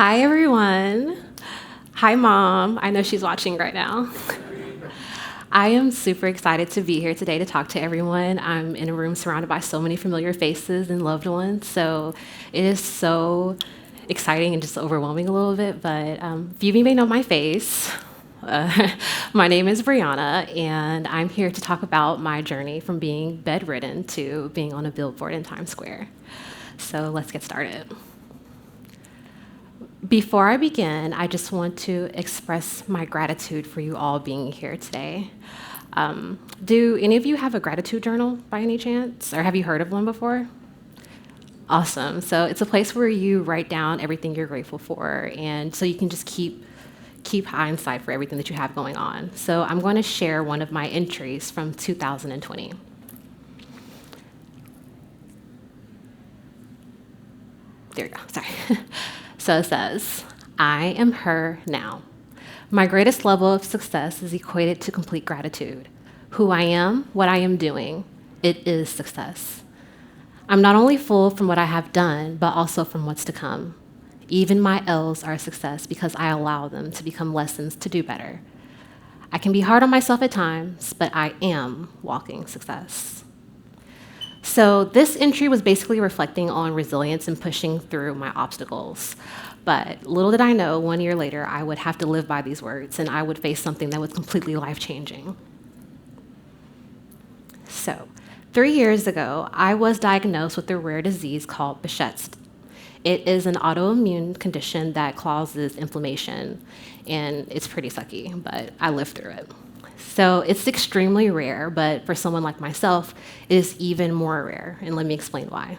Hi, everyone. Hi, Mom. I know she's watching right now. I am super excited to be here today to talk to everyone. I'm in a room surrounded by so many familiar faces and loved ones, so it is so exciting and just overwhelming a little bit. But if you may know my face, my name is Breeona, and I'm here to talk about my journey from being bedridden to being on a billboard in Times Square. So let's get started. Before I begin, I just want to express my gratitude for you all being here today. Do any of you have a gratitude journal by any chance, or have you heard of one before? Awesome. So it's a place where you write down everything you're grateful for, and so you can just keep hindsight for everything that you have going on. So I'm going to share one of my entries from 2020. There you go. Sorry. So it says, I am her now. My greatest level of success is equated to complete gratitude. Who I am, what I am doing, it is success. I'm not only full from what I have done, but also from what's to come. Even my L's are a success because I allow them to become lessons to do better. I can be hard on myself at times, but I am walking success. So this entry was basically reflecting on resilience and pushing through my obstacles. But little did I know, 1 year later, I would have to live by these words and I would face something that was completely life-changing. So 3 years ago, I was diagnosed with a rare disease called Behçet's. It is an autoimmune condition that causes inflammation, and it's pretty sucky, but I lived through it. So it's extremely rare, but for someone like myself, it is even more rare, and let me explain why.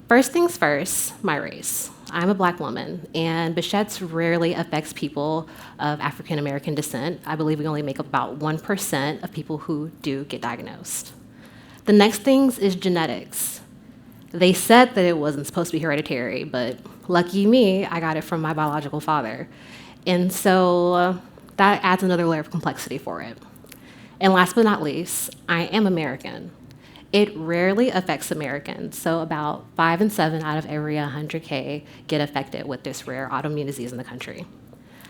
First things first, my race. I'm a Black woman, and Behçet's rarely affects people of African American descent. I believe we only make up about 1% of people who do get diagnosed. The next things is genetics. They said that it wasn't supposed to be hereditary, but lucky me, I got it from my biological father. And so that adds another layer of complexity for it. And last but not least, I am American. It rarely affects Americans, so about 5 and 7 out of every 100K get affected with this rare autoimmune disease in the country.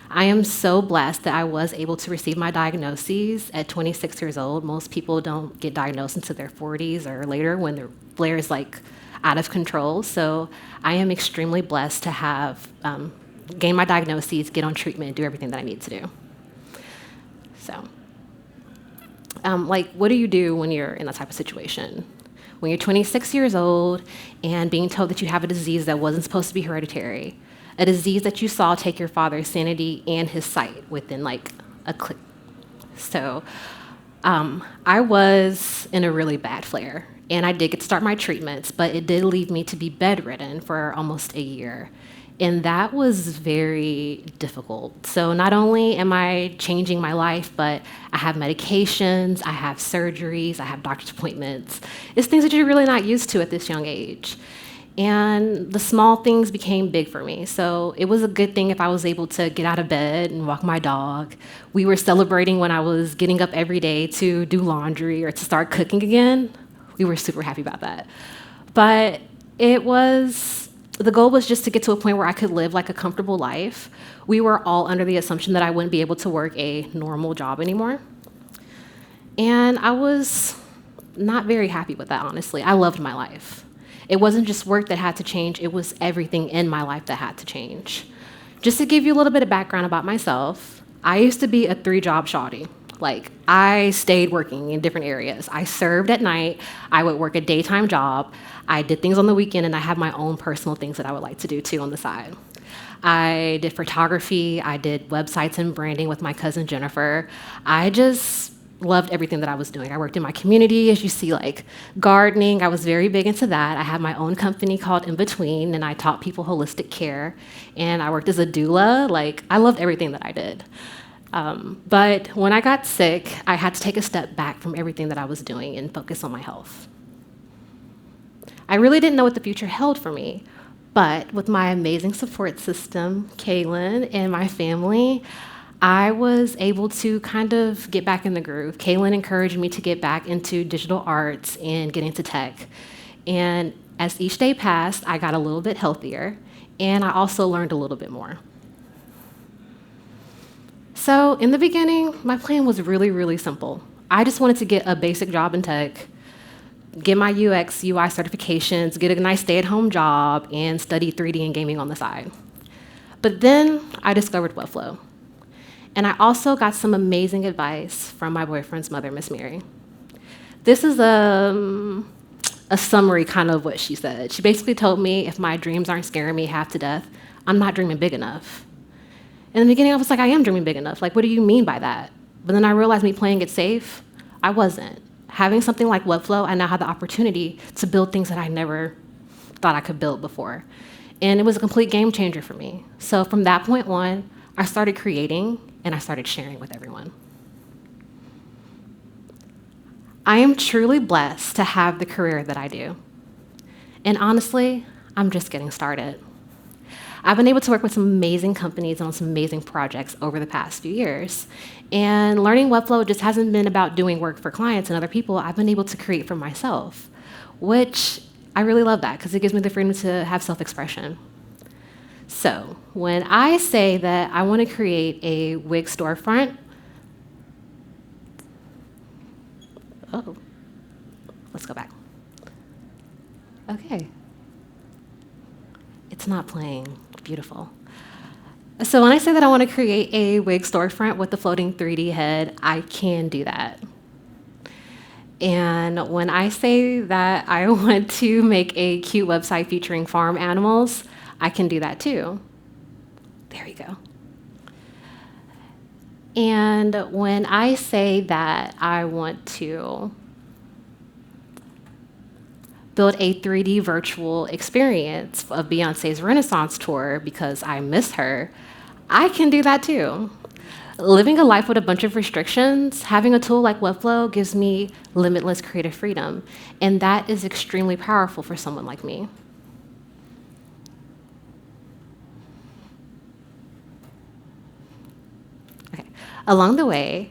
I am so blessed that I was able to receive my diagnoses at 26 years old. Most people don't get diagnosed until their 40s or later when their flare is like out of control. So I am extremely blessed to have gained my diagnoses, get on treatment, do everything that I need to do. So, what do you do when you're in that type of situation? When you're 26 years old and being told that you have a disease that wasn't supposed to be hereditary, a disease that you saw take your father's sanity and his sight within like a click. So, I was in a really bad flare, and I did get to start my treatments, but it did leave me to be bedridden for almost a year. And that was very difficult. So not only am I changing my life, but I have medications, I have surgeries, I have doctor's appointments. It's things that you're really not used to at this young age. And the small things became big for me. So it was a good thing if I was able to get out of bed and walk my dog. We were celebrating when I was getting up every day to do laundry or to start cooking again. We were super happy about that. But the goal was just to get to a point where I could live like a comfortable life. We were all under the assumption that I wouldn't be able to work a normal job anymore. And I was not very happy with that, honestly. I loved my life. It wasn't just work that had to change, it was everything in my life that had to change. Just to give you a little bit of background about myself, I used to be a 3-job shawty. Like, I stayed working in different areas. I served at night, I would work a daytime job, I did things on the weekend, and I had my own personal things that I would like to do too on the side. I did photography, I did websites and branding with my cousin Jennifer. I just loved everything that I was doing. I worked in my community, as you see, like gardening. I was very big into that. I had my own company called In Between, and I taught people holistic care. And I worked as a doula. Like, I loved everything that I did. But when I got sick, I had to take a step back from everything that I was doing and focus on my health. I really didn't know what the future held for me, but with my amazing support system, Kaylin, and my family, I was able to kind of get back in the groove. Kaylin encouraged me to get back into digital arts and get into tech. And as each day passed, I got a little bit healthier. and I also learned a little bit more. So in the beginning, my plan was really, really simple. I just wanted to get a basic job in tech, get my UX, UI certifications, get a nice stay-at-home job, and study 3D and gaming on the side. But then I discovered Webflow. And I also got some amazing advice from my boyfriend's mother, Miss Mary. This is a summary kind of what she said. She basically told me if my dreams aren't scaring me half to death, I'm not dreaming big enough. In the beginning, I was like, I am dreaming big enough. Like, what do you mean by that? But then I realized me playing it safe, I wasn't. Having something like Webflow, I now had the opportunity to build things that I never thought I could build before. And it was a complete game changer for me. So from that point on, I started creating and I started sharing with everyone. I am truly blessed to have the career that I do. And honestly, I'm just getting started. I've been able to work with some amazing companies on some amazing projects over the past few years. And learning Webflow just hasn't been about doing work for clients and other people. I've been able to create for myself, which I really love that because it gives me the freedom to have self-expression. So when I say that I want to create a wig storefront, let's go back. Okay. It's not playing. Beautiful. So when I say that I want to create a wig storefront with the floating 3D head, I can do that. And when I say that I want to make a cute website featuring farm animals, I can do that too. There you go. And when I say that I want to build a 3D virtual experience of Beyonce's Renaissance tour because I miss her, I can do that too. Living a life with a bunch of restrictions, having a tool like Webflow gives me limitless creative freedom, and that is extremely powerful for someone like me. Okay. Along the way,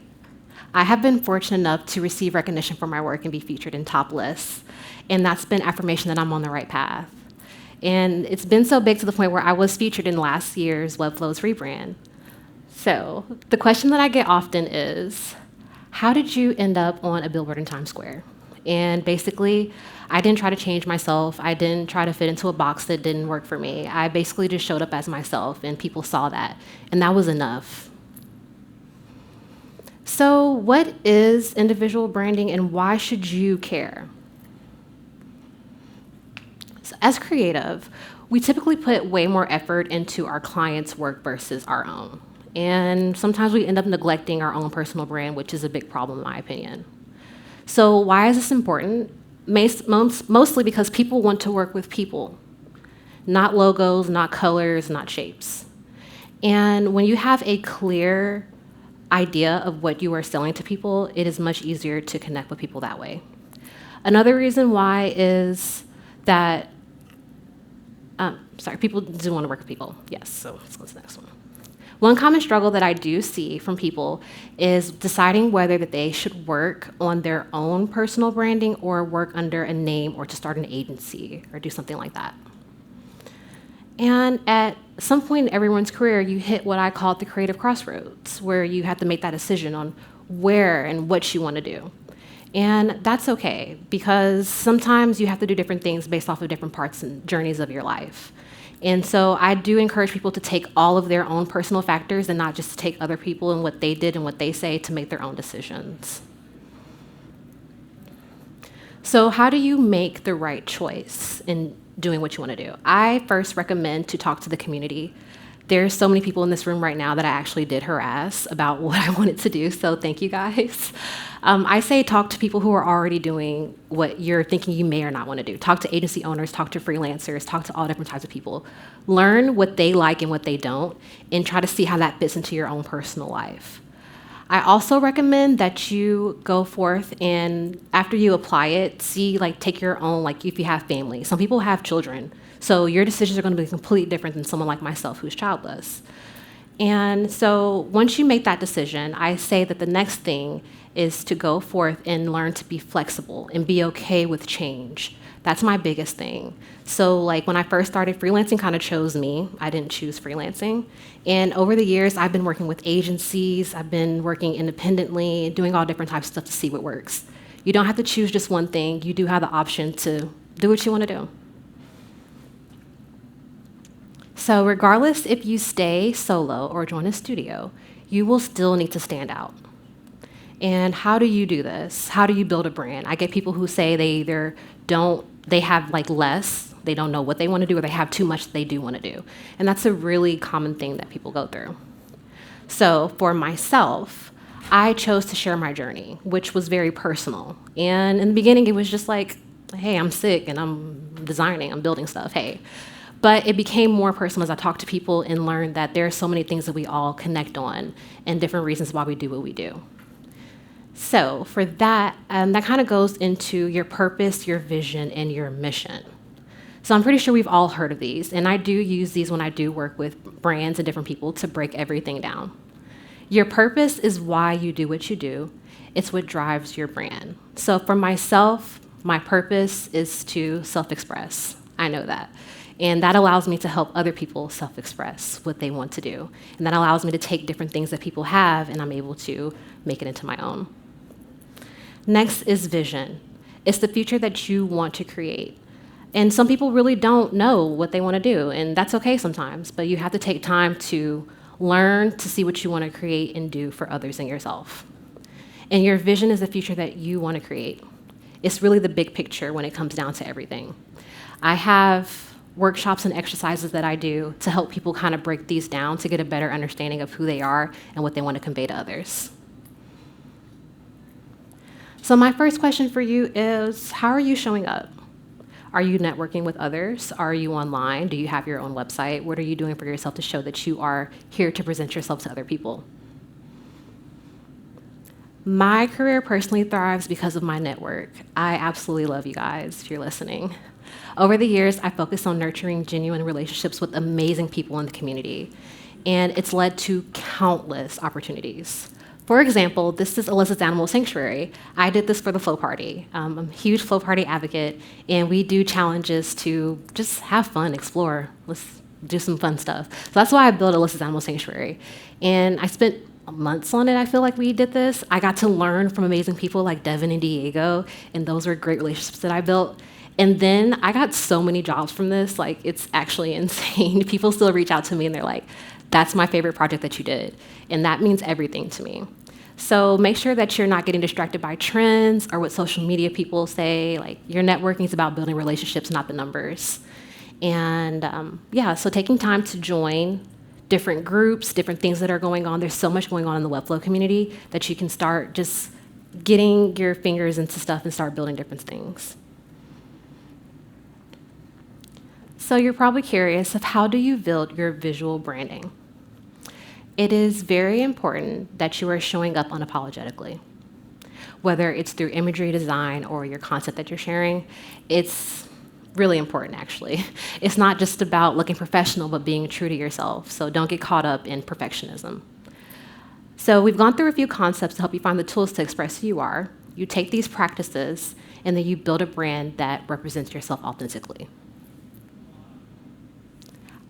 I have been fortunate enough to receive recognition for my work and be featured in top lists, and that's been affirmation that I'm on the right path. And it's been so big to the point where I was featured in last year's Webflow's rebrand. So the question that I get often is, how did you end up on a billboard in Times Square? And basically, I didn't try to change myself. I didn't try to fit into a box that didn't work for me. I basically just showed up as myself, and people saw that, and that was enough. So what is individual branding, and why should you care? So as creative, we typically put way more effort into our clients' work versus our own. And sometimes we end up neglecting our own personal brand, which is a big problem in my opinion. So why is this important? Mostly because people want to work with people, not logos, not colors, not shapes. And when you have a clear idea of what you are selling to people, it is much easier to connect with people that way. Another reason why is that, people do want to work with people. Yes, so let's go to the next one. One common struggle that I do see from people is deciding whether that they should work on their own personal branding or work under a name or to start an agency or do something like that. And at some point in everyone's career, you hit what I call the creative crossroads, where you have to make that decision on where and what you want to do. And that's okay, because sometimes you have to do different things based off of different parts and journeys of your life. And so I do encourage people to take all of their own personal factors and not just take other people and what they did and what they say to make their own decisions. So how do you make the right choice in doing what you want to do? I first recommend to talk to the community. There's so many people in this room right now that I actually did harass about what I wanted to do, so thank you guys. I say talk to people who are already doing what you're thinking you may or not want to do. Talk to agency owners, talk to freelancers, talk to all different types of people. Learn what they like and what they don't, and try to see how that fits into your own personal life. I also recommend that you go forth and after you apply it, take your own, if you have family. Some people have children, so your decisions are going to be completely different than someone like myself who's childless. And so once you make that decision, I say that the next thing is to go forth and learn to be flexible and be okay with change. That's my biggest thing. So like when I first started, freelancing kind of chose me. I didn't choose freelancing. And over the years, I've been working with agencies, I've been working independently, doing all different types of stuff to see what works. You don't have to choose just one thing. You do have the option to do what you want to do. So regardless if you stay solo or join a studio, you will still need to stand out. And how do you do this? How do you build a brand? I get people who say they either they have like less, they don't know what they want to do, or they have too much they do want to do. And that's a really common thing that people go through. So for myself, I chose to share my journey, which was very personal. And in the beginning, it was just like, hey, I'm sick and I'm designing, I'm building stuff, hey. But it became more personal as I talked to people and learned that there are so many things that we all connect on and different reasons why we do what we do. So for that, that kind of goes into your purpose, your vision, and your mission. So I'm pretty sure we've all heard of these, and I do use these when I do work with brands and different people to break everything down. Your purpose is why you do what you do. It's what drives your brand. So for myself, my purpose is to self-express. I know that. And that allows me to help other people self-express what they want to do. And that allows me to take different things that people have, and I'm able to make it into my own. Next is vision. It's the future that you want to create. And some people really don't know what they want to do, and that's okay sometimes, but you have to take time to learn to see what you want to create and do for others and yourself. And your vision is the future that you want to create. It's really the big picture when it comes down to everything. I have workshops and exercises that I do to help people kind of break these down to get a better understanding of who they are and what they want to convey to others. So my first question for you is, how are you showing up? Are you networking with others? Are you online? Do you have your own website? What are you doing for yourself to show that you are here to present yourself to other people? My career personally thrives because of my network. I absolutely love you guys if you're listening. Over the years, I focused on nurturing genuine relationships with amazing people in the community, and it's led to countless opportunities. For example, this is Alyssa's Animal Sanctuary. I did this for the Flow Party. I'm a huge Flow Party advocate, and we do challenges to just have fun, explore, let's do some fun stuff. So that's why I built Alyssa's Animal Sanctuary. And I spent months on it, I feel like we did this. I got to learn from amazing people like Devin and Diego, and those were great relationships that I built. And then I got so many jobs from this, like it's actually insane. People still reach out to me and they're like, that's my favorite project that you did. And that means everything to me. So make sure that you're not getting distracted by trends or what social media people say. Like your networking is about building relationships, not the numbers. And so taking time to join different groups, different things that are going on. There's so much going on in the Webflow community that you can start just getting your fingers into stuff and start building different things. So you're probably curious of how do you build your visual branding? It is very important that you are showing up unapologetically. Whether it's through imagery design or your content that you're sharing, it's really important actually. It's not just about looking professional, but being true to yourself. So don't get caught up in perfectionism. So we've gone through a few concepts to help you find the tools to express who you are. You take these practices and then you build a brand that represents yourself authentically.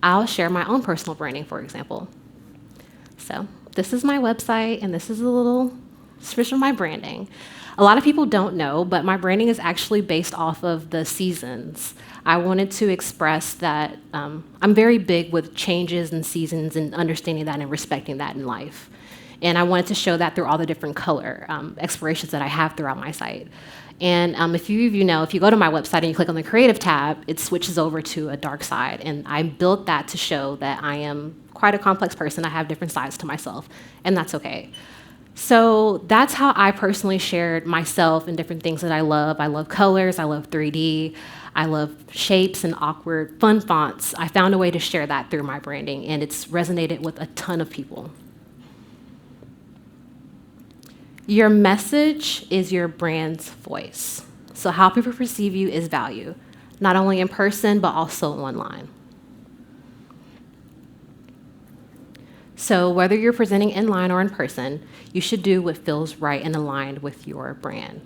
I'll share my own personal branding, for example. So this is my website, and this is a little switch of my branding. A lot of people don't know, but my branding is actually based off of the seasons. I wanted to express that I'm very big with changes and seasons and understanding that and respecting that in life. And I wanted to show that through all the different color explorations that I have throughout my site. And if you know, if you go to my website and you click on the creative tab, it switches over to a dark side. And I built that to show that I am quite a complex person. I have different sides to myself, and that's okay. So that's how I personally shared myself and different things that I love. I love colors, I love 3D, I love shapes and awkward, fun fonts. I found a way to share that through my branding, and it's resonated with a ton of people. Your message is your brand's voice. So how people perceive you is value, not only in person, but also online. So whether you're presenting in line or in person, you should do what feels right and aligned with your brand.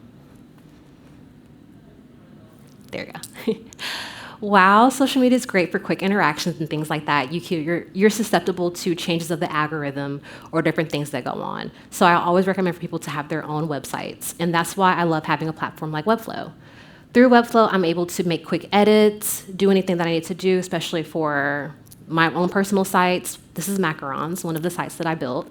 There you go. While social media is great for quick interactions and things like that, you're susceptible to changes of the algorithm or different things that go on. So I always recommend for people to have their own websites, and that's why I love having a platform like Webflow. Through Webflow, I'm able to make quick edits, do anything that I need to do, especially for my own personal sites. This is Macarons, one of the sites that I built.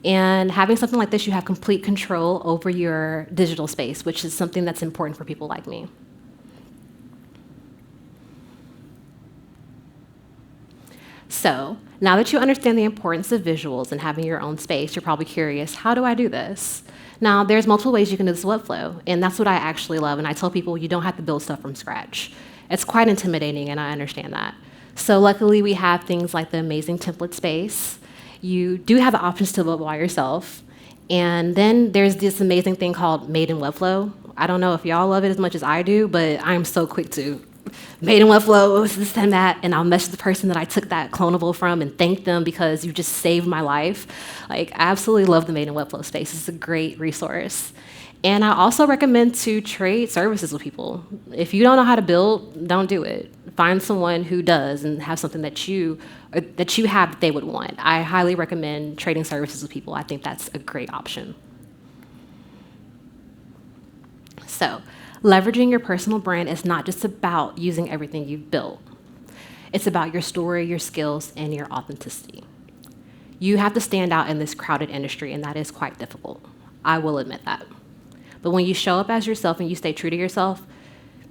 And having something like this, you have complete control over your digital space, which is something that's important for people like me. So now that you understand the importance of visuals and having your own space, you're probably curious, how do I do this? Now, there's multiple ways you can do this Webflow, and that's what I actually love. And I tell people you don't have to build stuff from scratch. It's quite intimidating, and I understand that. So luckily, we have things like the amazing template space. You do have the options to build by yourself. And then there's this amazing thing called Made in Webflow. I don't know if y'all love it as much as I do, but I'm so quick to Made in Webflow, this and that, and I'll message the person that I took that clonable from and thank them because you just saved my life. Like, I absolutely love the Made in Webflow space. It's a great resource. And I also recommend to trade services with people. If you don't know how to build, don't do it. Find someone who does and have something that you have that they would want. I highly recommend trading services with people. I think that's a great option. So, leveraging your personal brand is not just about using everything you've built. It's about your story, your skills, and your authenticity. You have to stand out in this crowded industry, and that is quite difficult. I will admit that. But when you show up as yourself and you stay true to yourself,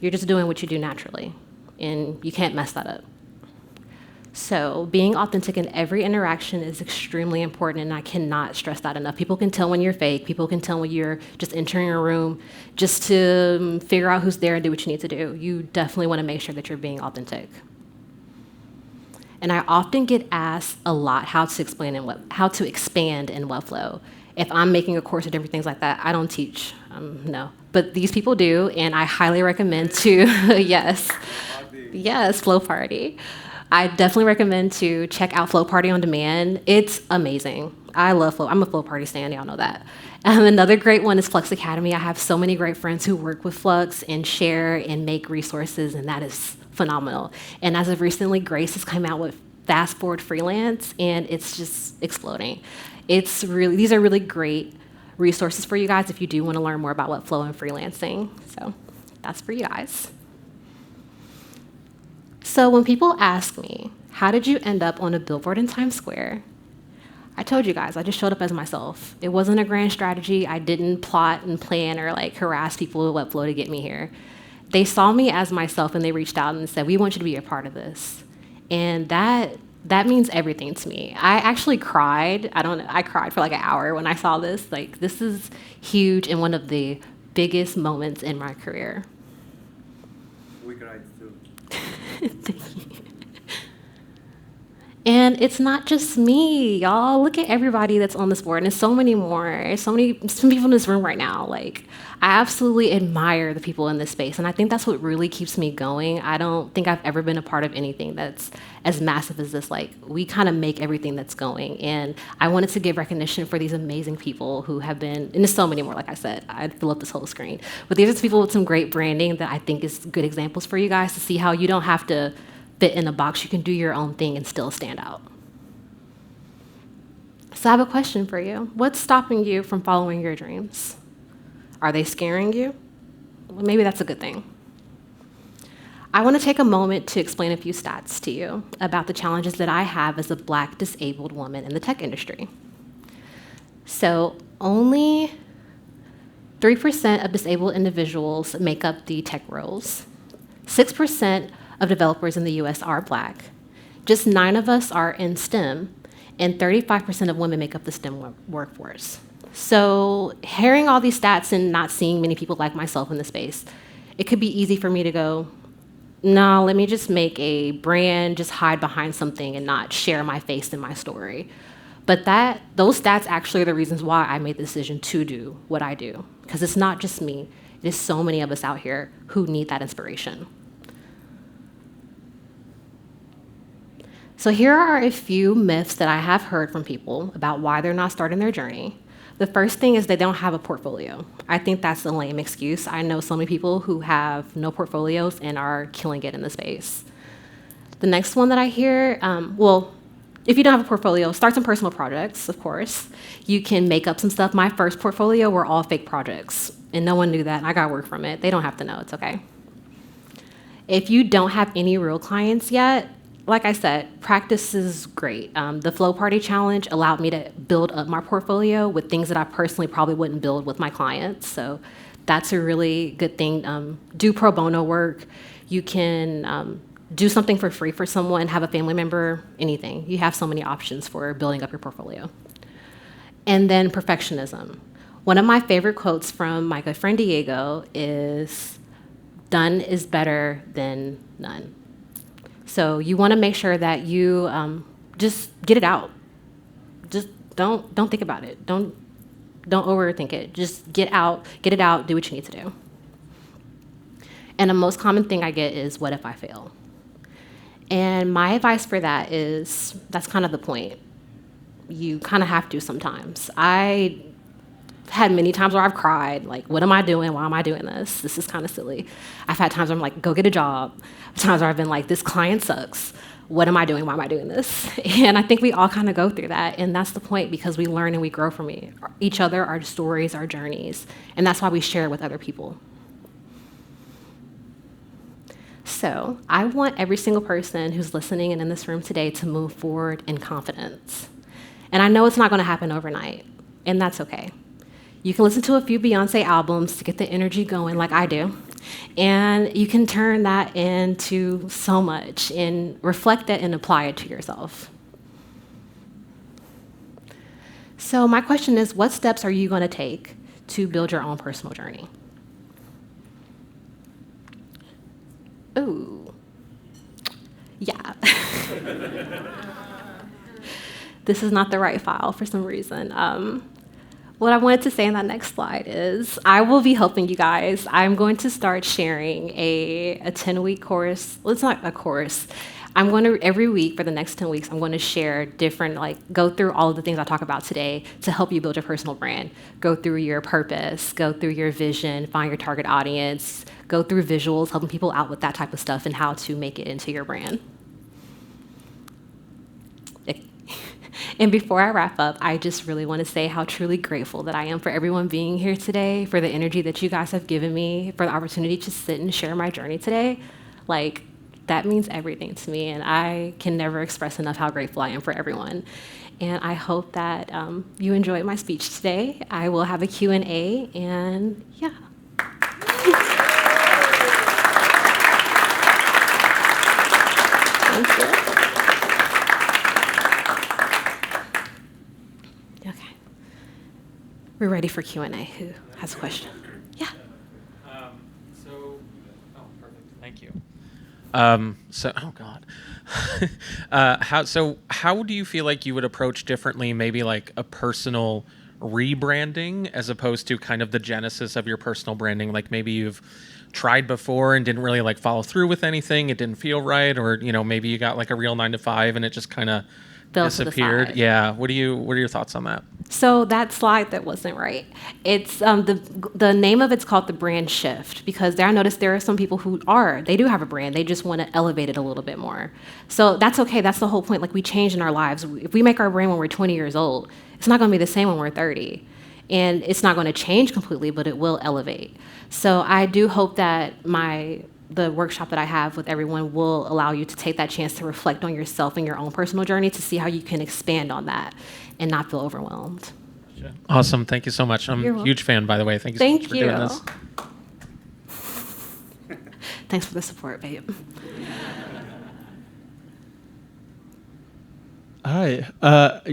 you're just doing what you do naturally, and you can't mess that up. So being authentic in every interaction is extremely important, and I cannot stress that enough. People can tell when you're fake. People can tell when you're just entering a room just to figure out who's there and do what you need to do. You definitely want to make sure that you're being authentic. And I often get asked a lot how to expand in Webflow. If I'm making a course or different things like that, I don't teach, no. But these people do, and I highly recommend to, yes, Flow Party. I definitely recommend to check out Flow Party on Demand. It's amazing. I love Flow. I'm a Flow Party stan, y'all know that. Another great one is Flux Academy. I have so many great friends who work with Flux and share and make resources, and that is phenomenal. And as of recently, Grace has come out with Fast Forward Freelance, and it's just exploding. These are really great resources for you guys if you do want to learn more about Webflow and freelancing. So that's for you guys. So when people ask me, how did you end up on a billboard in Times Square? I told you guys, I just showed up as myself. It wasn't a grand strategy. I didn't plot and plan or harass people with Webflow to get me here. They saw me as myself and they reached out and said, we want you to be a part of this. And that means everything to me. I actually cried. I cried for an hour when I saw this. This is huge and one of the biggest moments in my career. We cried too. Thank you. And it's not just me, y'all. Look at everybody that's on this board, and there's so many more. Some people in this room right now. I absolutely admire the people in this space, and I think that's what really keeps me going. I don't think I've ever been a part of anything that's as massive as this. We kind of make everything that's going, and I wanted to give recognition for these amazing people who have been, and there's so many more, like I said. I'd fill up this whole screen. But these are people with some great branding that I think is good examples for you guys to see how you don't have to fit in a box. You can do your own thing and still stand out. So I have a question for you. What's stopping you from following your dreams? Are they scaring you? Well, maybe that's a good thing. I want to take a moment to explain a few stats to you about the challenges that I have as a Black disabled woman in the tech industry. So only 3% of disabled individuals make up the tech roles. 6% of developers in the US are Black. Just 9 of us are in STEM, and 35% of women make up the STEM workforce. So hearing all these stats and not seeing many people like myself in the space, it could be easy for me to go, no, let me just make a brand, just hide behind something and not share my face and my story. But those stats actually are the reasons why I made the decision to do what I do, because it's not just me, it is so many of us out here who need that inspiration. So here are a few myths that I have heard from people about why they're not starting their journey. The first thing is they don't have a portfolio. I think that's a lame excuse. I know so many people who have no portfolios and are killing it in the space. The next one that I hear, if you don't have a portfolio, start some personal projects, of course. You can make up some stuff. My first portfolio were all fake projects, and no one knew that. I got work from it. They don't have to know. It's okay. If you don't have any real clients yet, like I said, practice is great. The Flow Party Challenge allowed me to build up my portfolio with things that I personally probably wouldn't build with my clients. So that's a really good thing. Do pro bono work. You can do something for free for someone, have a family member, anything. You have so many options for building up your portfolio. And then perfectionism. One of my favorite quotes from my good friend Diego is, "Done is better than none." So you want to make sure that you just get it out. Just don't think about it. Don't overthink it. Just get it out, do what you need to do. And the most common thing I get is, "What if I fail?" And my advice for that is, that's kind of the point. You kind of have to sometimes. I had many times where I've cried, like, what am I doing? Why am I doing this? This is kind of silly. I've had times where I'm like, go get a job. Times where I've been like, this client sucks. What am I doing? Why am I doing this? And I think we all kind of go through that. And that's the point, because we learn and we grow from each other, our stories, our journeys. And that's why we share it with other people. So I want every single person who's listening and in this room today to move forward in confidence. And I know it's not going to happen overnight, and that's okay. You can listen to a few Beyonce albums to get the energy going like I do, and you can turn that into so much and reflect it and apply it to yourself. So my question is, what steps are you going to take to build your own personal journey? Ooh, yeah. This is not the right file for some reason. What I wanted to say in that next slide is I will be helping you guys. I'm going to start sharing a 10-week course. Well, it's not a course. I'm going to, every week for the next 10 weeks, I'm going to share different, go through all of the things I talk about today to help you build your personal brand. Go through your purpose, go through your vision, find your target audience, go through visuals, helping people out with that type of stuff and how to make it into your brand. And before I wrap up, I just really want to say how truly grateful that I am for everyone being here today, for the energy that you guys have given me, for the opportunity to sit and share my journey today. That means everything to me, and I can never express enough how grateful I am for everyone. And I hope that you enjoyed my speech today. I will have a Q&A, and yeah. Thank you. Okay. We're ready for Q&A. Who has a question? Yeah. Thank you. Oh God. How do you feel like you would approach differently, maybe like a personal rebranding as opposed to kind of the genesis of your personal branding? Like maybe you've tried before and didn't really follow through with anything. It didn't feel right. Or, maybe you got a real 9-to-5 and it just kind of disappeared. Yeah. What are your thoughts on that? So that slide that wasn't right. It's the name of it's called the brand shift, because I noticed there are some people they do have a brand. They just want to elevate it a little bit more. So that's okay. That's the whole point. We change in our lives. If we make our brand when we're 20 years old, it's not going to be the same when we're 30. And it's not going to change completely, but it will elevate. So I do hope that the workshop that I have with everyone will allow you to take that chance to reflect on yourself and your own personal journey to see how you can expand on that and not feel overwhelmed. Awesome. Thank you so much. I'm a huge fan, by the way. Thank you so much for doing this. Thanks for the support, babe. Hi.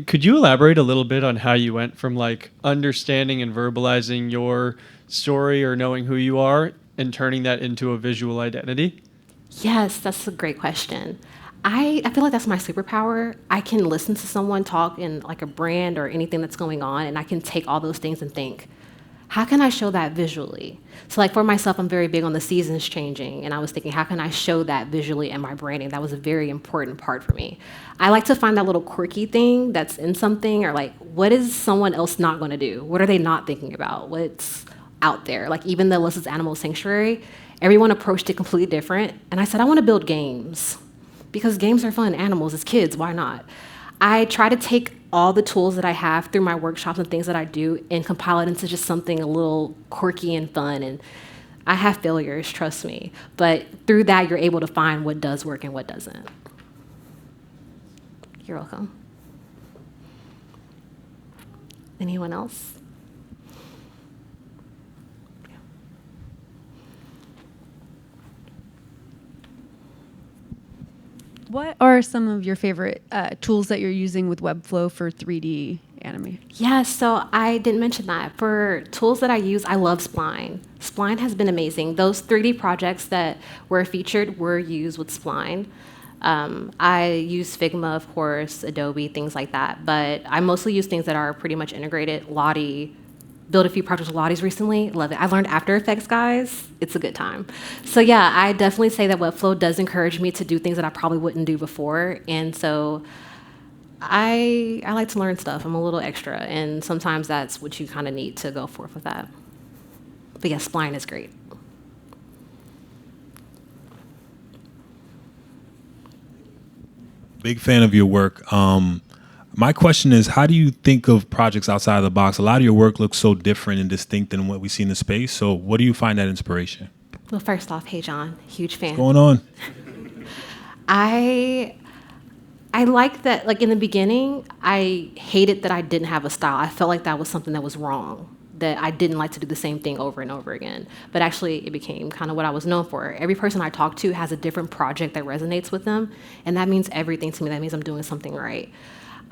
Could you elaborate a little bit on how you went from understanding and verbalizing your story or knowing who you are and turning that into a visual identity? Yes, that's a great question. I feel like that's my superpower. I can listen to someone talk in a brand or anything that's going on, and I can take all those things and think, how can I show that visually? So like for myself, I'm very big on the seasons changing, and I was thinking, how can I show that visually in my branding? That was a very important part for me. I like to find that little quirky thing that's in something, or like, what is someone else not gonna do? What are they not thinking about? What's out there? Like even the Alyssa's Animal Sanctuary, everyone approached it completely different, and I said, I wanna build games, because games are fun, animals, as kids, why not? I try to take all the tools that I have through my workshops and things that I do and compile it into just something a little quirky and fun. And I have failures, trust me. But through that, you're able to find what does work and what doesn't. You're welcome. Anyone else? What are some of your favorite tools that you're using with Webflow for 3D anime? Yeah, so I didn't mention that. For tools that I use, I love Spline. Spline has been amazing. Those 3D projects that were featured were used with Spline. I use Figma, of course, Adobe, things like that. But I mostly use things that are pretty much integrated. Lottie, built a few projects with Lottie's recently. Love it. I learned After Effects, guys. It's a good time. So yeah, I definitely say that Webflow does encourage me to do things that I probably wouldn't do before. And so I like to learn stuff. I'm a little extra, and sometimes that's what you kind of need to go forth with that. But yeah, Spline is great. Big fan of your work. My question is, how do you think of projects outside of the box? A lot of your work looks so different and distinct than what we see in the space. So what do you find that inspiration? Well, first off, hey, John, huge fan. What's going on? I like that, like in the beginning, I hated that I didn't have a style. I felt like that was something that was wrong, that I didn't like to do the same thing over and over again. But actually, it became kind of what I was known for. Every person I talk to has a different project that resonates with them, and that means everything to me. That means I'm doing something right.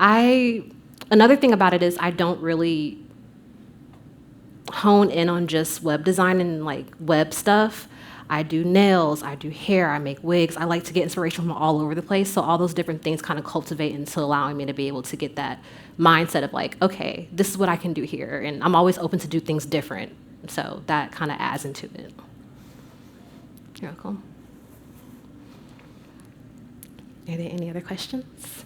Another thing about it is I don't really hone in on just web design and like web stuff. I do nails, I do hair, I make wigs. I like to get inspiration from all over the place. So all those different things kind of cultivate into allowing me to be able to get that mindset of like, okay, this is what I can do here. And I'm always open to do things different. So that kind of adds into it. You're welcome. Are there any other questions?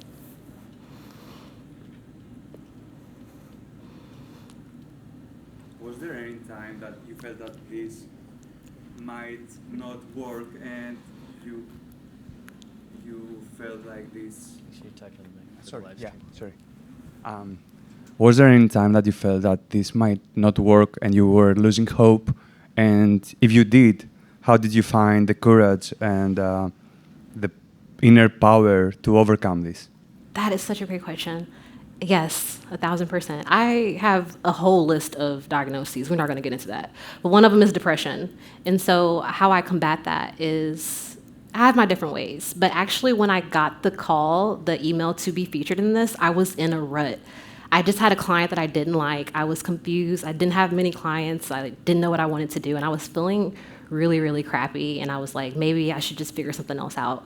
Was there any time that you felt that this might not work and you felt like this? Sorry. Was there any time that you felt that this might not work and you were losing hope? And if you did, how did you find the courage and the inner power to overcome this? That is such a great question. Yes, 1,000%. I have a whole list of diagnoses. We're not going to get into that. But one of them is depression. And so how I combat that is I have my different ways. But actually, when I got the email to be featured in this, I was in a rut. I just had a client that I didn't like. I was confused. I didn't have many clients. I didn't know what I wanted to do. And I was feeling really, really crappy. And I was like, maybe I should just figure something else out.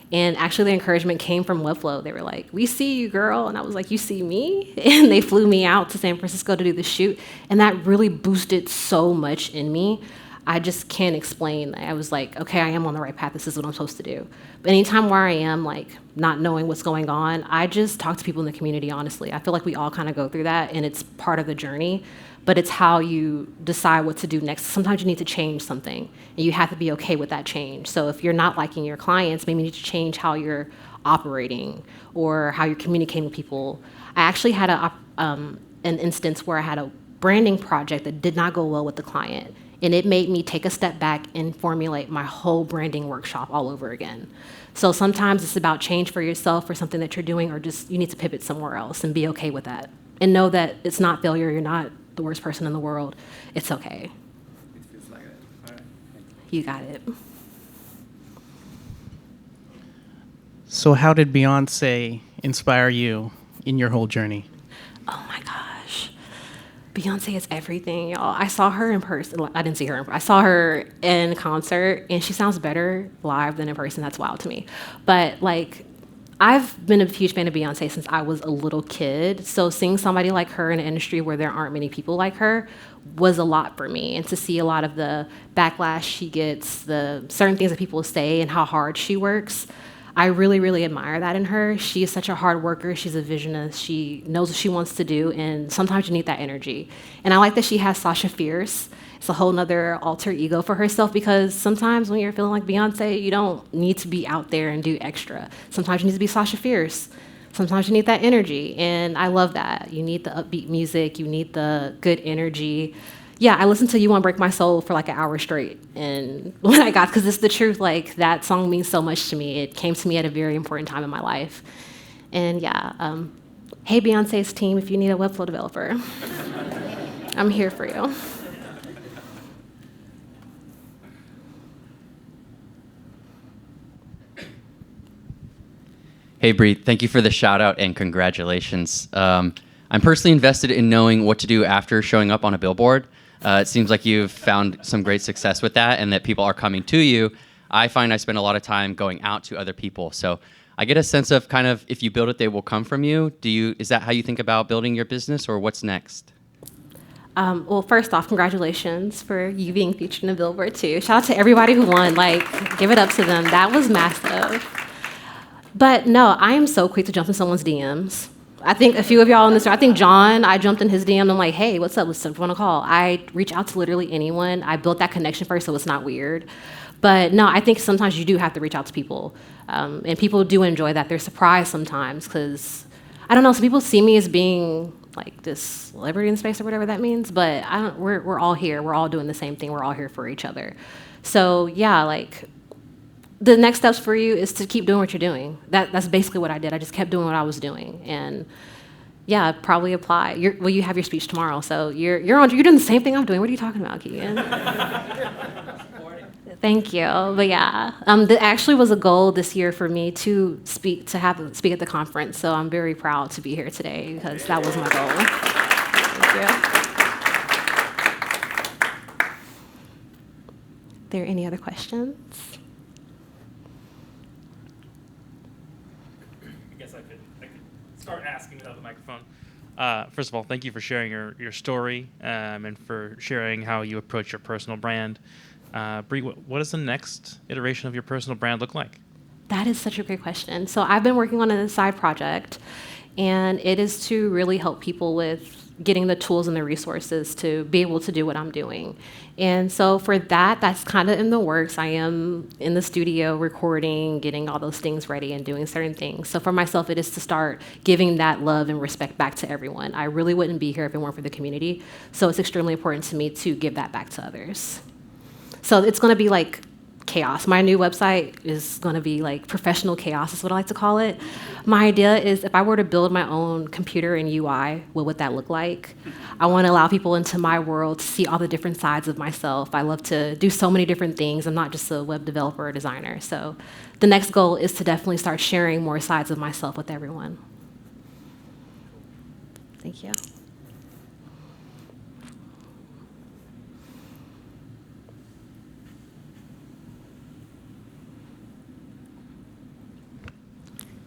And actually, the encouragement came from Webflow. They were like, we see you, girl. And I was like, you see me? And they flew me out to San Francisco to do the shoot. And that really boosted so much in me. I just can't explain. I was like, okay, I am on the right path. This is what I'm supposed to do. But anytime where I am, like, not knowing what's going on, I just talk to people in the community, honestly. I feel like we all kind of go through that, and it's part of the journey. But it's how you decide what to do next. Sometimes you need to change something, and you have to be okay with that change. So if you're not liking your clients, maybe you need to change how you're operating or how you're communicating with people. I actually had an instance where I had a branding project that did not go well with the client, and it made me take a step back and formulate my whole branding workshop all over again. So sometimes it's about change for yourself or something that you're doing, or just you need to pivot somewhere else and be okay with that. And know that it's not failure, you're not the worst person in the world. It's okay. It feels like that. All right. You got it. So how did Beyonce inspire you in your whole journey? Oh my gosh. Beyonce is everything, y'all. I saw her in person. I didn't see her in person. I saw her in concert, and she sounds better live than in person. That's wild to me. But like, I've been a huge fan of Beyonce since I was a little kid. So seeing somebody like her in an industry where there aren't many people like her was a lot for me. And to see a lot of the backlash she gets, the certain things that people say and how hard she works, I really, really admire that in her. She is such a hard worker. She's a visionist. She knows what she wants to do, and sometimes you need that energy. And I like that she has Sasha Fierce. It's a whole nother alter ego for herself, because sometimes when you're feeling like Beyonce, you don't need to be out there and do extra. Sometimes you need to be Sasha Fierce. Sometimes you need that energy, and I love that. You need the upbeat music. You need the good energy. Yeah, I listened to You Won't Break My Soul for like an hour straight. And when I got, because it's the truth, like that song means so much to me. It came to me at a very important time in my life. And yeah, hey Beyonce's team, if you need a Webflow developer, I'm here for you. Hey Bree, thank you for the shout out and congratulations. I'm personally invested in knowing what to do after showing up on a billboard. It seems like you've found some great success with that and that people are coming to you. I find I spend a lot of time going out to other people. So I get a sense of kind of, if you build it, they will come from you. Is that how you think about building your business, or what's next? Well, first off, congratulations for you being featured in a billboard too. Shout out to everybody who won. Like, give it up to them. That was massive. But no, I am so quick to jump in someone's DMs. I think a few of y'all in this room, I think John, I jumped in his DM. I'm like, hey, what's up? What's up? Want to call? I reach out to literally anyone. I built that connection first, so it's not weird. But no, I think sometimes you do have to reach out to people. And people do enjoy that. They're surprised sometimes because, I don't know, some people see me as being like this celebrity in space or whatever that means, but we're all here. We're all doing the same thing. We're all here for each other. So yeah, like, the next steps for you is to keep doing what you're doing. That's basically what I did. I just kept doing what I was doing, and yeah, probably apply. You have your speech tomorrow, so you're doing the same thing I'm doing. What are you talking about, Keegan? Thank you. But yeah, that actually was a goal this year for me to speak at the conference. So I'm very proud to be here today because that was my goal. Thank you. Are there any other questions? Start asking without the microphone. First of all, thank you for sharing your story and for sharing how you approach your personal brand. Bree, what does the next iteration of your personal brand look like? That is such a great question. So I've been working on a side project, and it is to really help people with getting the tools and the resources to be able to do what I'm doing. And so for that, that's kind of in the works. I am in the studio recording, getting all those things ready and doing certain things. So for myself, it is to start giving that love and respect back to everyone. I really wouldn't be here if it weren't for the community. So it's extremely important to me to give that back to others. So it's gonna be like chaos. My new website is going to be like professional chaos is what I like to call it. My idea is if I were to build my own computer and UI, what would that look like? I want to allow people into my world to see all the different sides of myself. I love to do so many different things. I'm not just a web developer or designer. So the next goal is to definitely start sharing more sides of myself with everyone. Thank you.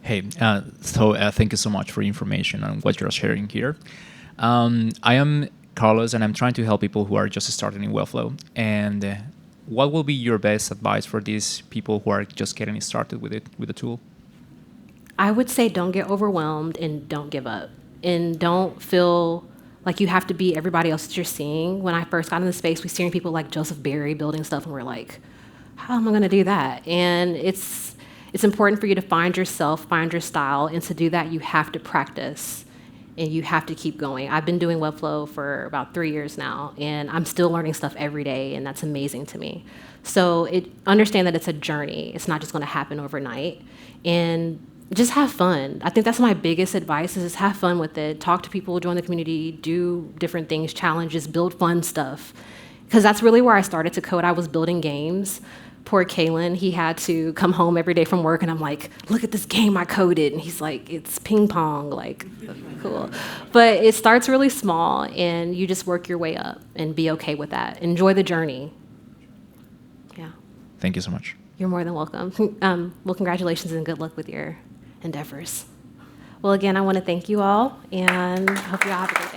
Hey, thank you so much for information on what you're sharing here. I am Carlos, and I'm trying to help people who are just starting in Webflow. And what will be your best advice for these people who are just getting started with the tool? I would say don't get overwhelmed and don't give up. And don't feel like you have to be everybody else that you're seeing. When I first got in the space, we were seeing people like Joseph Barry building stuff, and we're like, how am I going to do that? And it's important for you to find yourself, find your style, and to do that, you have to practice, and you have to keep going. I've been doing Webflow for about 3 years now, and I'm still learning stuff every day, and that's amazing to me. So understand that it's a journey. It's not just going to happen overnight, and just have fun. I think that's my biggest advice is just have fun with it. Talk to people, join the community, do different things, challenges, build fun stuff, because that's really where I started to code. I was building games. Poor Kalen, he had to come home every day from work, and I'm like, look at this game I coded. And he's like, it's ping pong, like, cool. But it starts really small, and you just work your way up and be okay with that. Enjoy the journey. Yeah. Thank you so much. You're more than welcome. Well, congratulations and good luck with your endeavors. Well, again, I want to thank you all, and hope you all have a great